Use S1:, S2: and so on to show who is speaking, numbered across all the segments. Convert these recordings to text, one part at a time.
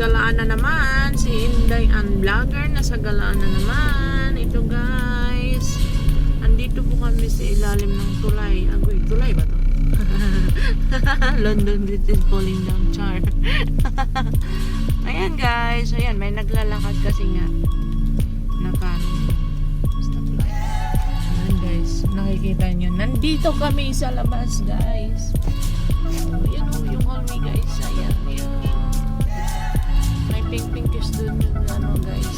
S1: galaan na naman. Si Inday ang vlogger. Nasa galaan na naman. Ito guys. Andito po kami sa ilalim ng tulay. Agoy, tulay ba to? London Bridge is falling down. Char. Ayan guys. Ayan, may naglalakad kasi nga. Ayan guys. Nakikita nyo. Nandito kami sa labas guys. Ayan o, yung hallway guys. Ayan, ayan. May pink-pinkish doon yung ano guys.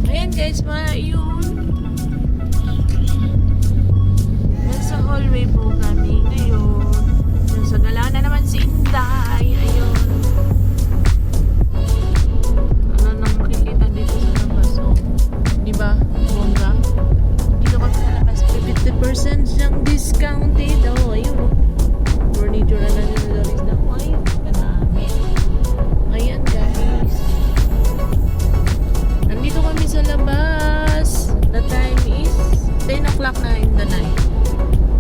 S1: Ayan guys, yun. Nasa hallway po kami ngayon. Yung sa gala na naman si Inday. Ayun. Ano nang makikita dito sa labas? Oh. Diba? Bongga. Dito kami sa labas. 50% siyang discount dito. Ayun o. Furniture na nila na ay kanami. Ayan guys. Nandito kami sa labas. The time is 10 o'clock na in the night.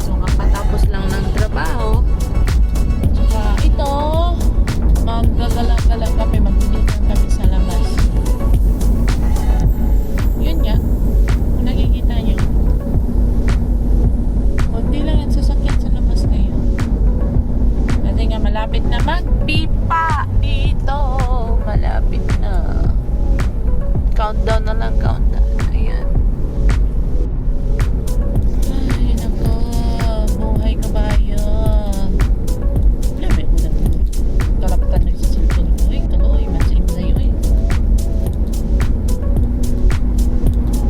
S1: So kakatapos lang ng trabaho. Tsaka ito, maggagala-gala kami, magbibigan kami sa labas. Yun nga. Kung nakikita nyo. Kunti lang yung sasakyan sa labas ngayon. Kasi nga malapit na magpipa dito. Malapit na. Countdown na lang, countdown. Ayan. Ay, nako. Buhay kabayo. Labi ko na. Kalapatan na sa cellphone ko. Ay, kaloy. Masin na yun.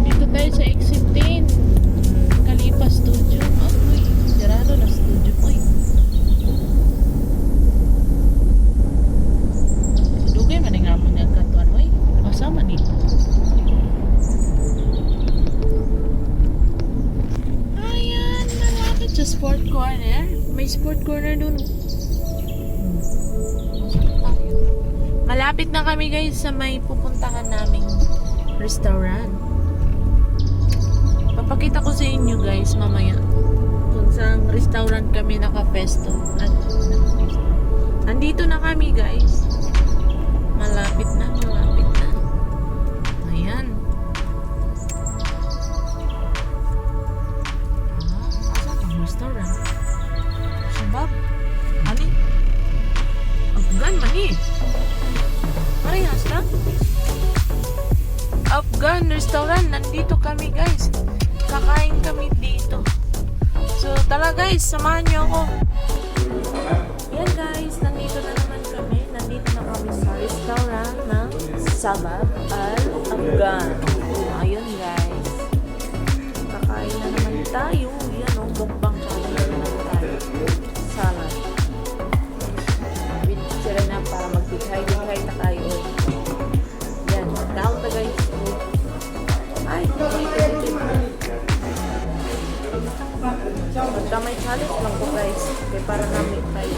S1: Dito tayo sa exit 10. Kalipa Studio. Uy, sarado na studio ko eh. Dugay man nga mo niya katuan. Uy, masama dito. Ayan, malapit sa sport corner. May sport corner dun. Malapit na kami guys sa may pupuntahan naming restaurant. Papakita ko sa inyo guys mamaya kung saan restaurant kami naka-festo. Andito na kami guys. Malapit na, malapit na. Ayan. Asa itong restaurant? Sabab? Ani? Afghan man eh. Parehas na? Afghan restaurant. Nandito kami guys. Kakain kami dito. So tara guys, samahan nyo ako. Yan guys, nandito na naman kami. Nandito na kami sa restaurant ng Sabab Al-Afghan. Ayun guys. Kakain na naman tayo. Yan o, bumbang challenge na naman tayo. Salad. With sila na para mag-dighay na tayo. Yan, down na guys. Ay, pagka may challenge lang po guys. Kaya para namin tayo.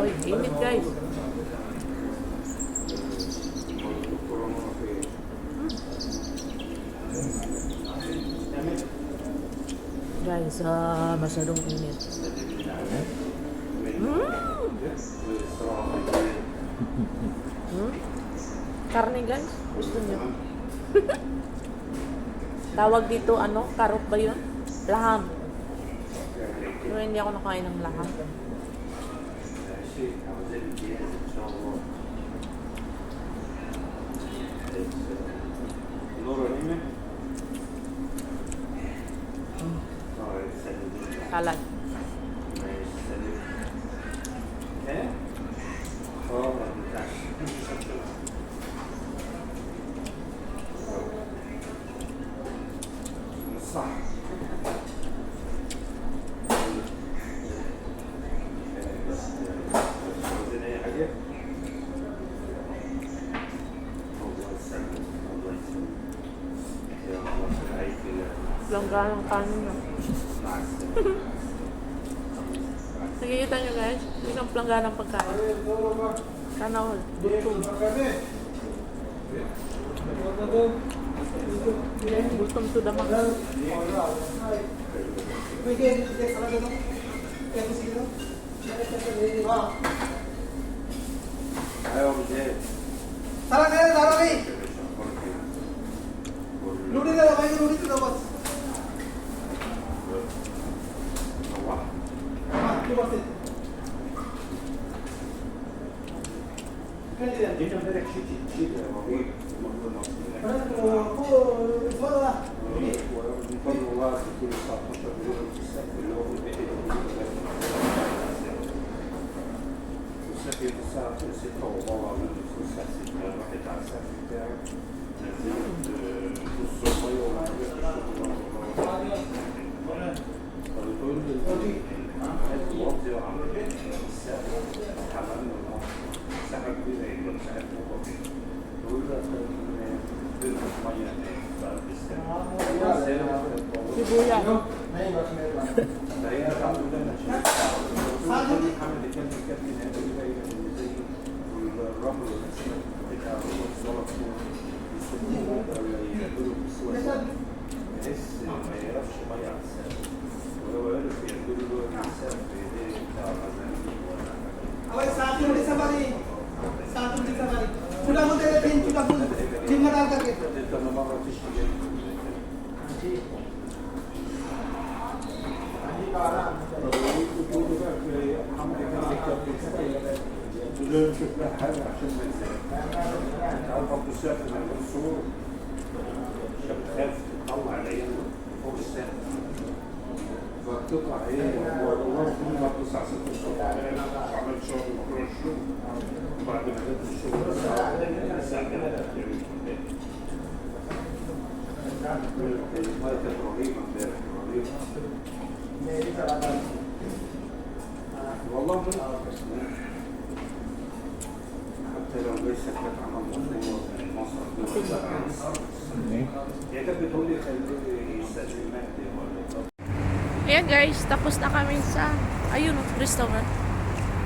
S1: Uy, init guys. Guys, masyadong init. Karne guys, gusto nyo? Tawag dito ano, karot ba yun? Laham. Pero hindi ako nakain ng laham. Salad. Langga ng kanin na. Nakikita nyo guys, isang plangga ng pagkain. Sana all, gutom. Gutom to the max.
S2: Ayaw i제
S3: 사랑해 사랑해 루리를 많이 루리 들어봤어 두 번째
S2: 예전 배에 취지 거기
S3: 그래서 서로가
S1: Sibuyas.
S3: अब साथ में सवारी चूल्हा में दे तीन चूल्हा तीन में डाल करके
S2: فتطلع ايه والله كل ما بتصحى 6 الصبح عملت شغل مكرونه الشغل وبعد ما جبت الشغل الساعه 3 الميه كانت رهيبه امبارح رهيبه والله حتى لو ليس كانت عمل مصر هي كانت بتقول لي خليه يستأذن مهدي ولا
S1: Ayan guys, tapos na kami sa, ayun, restaurant.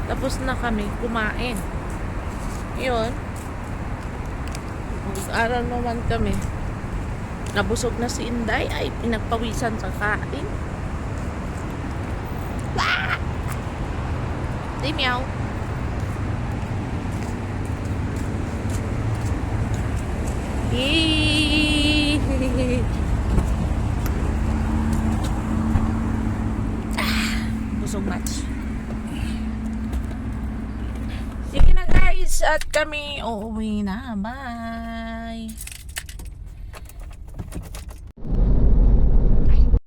S1: Tapos na kami kumain. Yun. Mag-aral naman kami. Nabusog na si Inday, ay pinagpawisan sa kain. Ah! Di meow. Eeeeee. So much. Sige na guys, at kami uuwi na. Bye!